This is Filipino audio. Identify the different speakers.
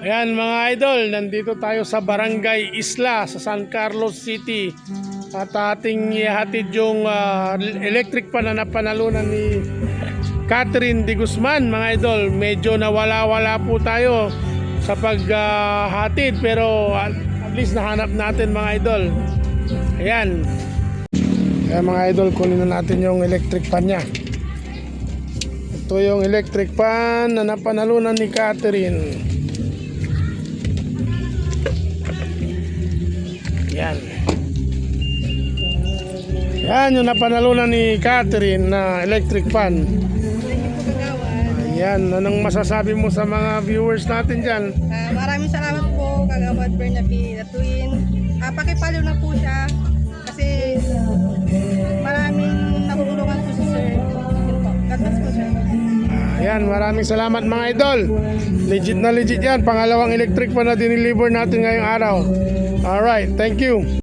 Speaker 1: Ayan mga idol, nandito tayo sa Barangay Isla sa San Carlos City at ating ihatid yung electric pan na napanalunan ni Catherine de Guzman. Mga idol, medyo nawala-wala po tayo sa paghatid pero at least nahanap natin mga idol. Ayan. Ayan mga idol, kunin na natin yung electric pan niya. Ito yung electric pan na napanalunan ni Catherine. Yan. Yan yung napanalunan ni Catherine na electric fan. Ayan, anong masasabi mo sa mga viewers natin dyan?
Speaker 2: Maraming salamat po Kagawad Bernabe the Twin. Pakipalo na po siya kasi maraming natutulungan po si Sir. Yun po. God bless po sir.
Speaker 1: Ayan, maraming salamat mga idol. Legit na legit yan. Pangalawang electric fan na diniliver natin ngayong araw. Alright, thank you.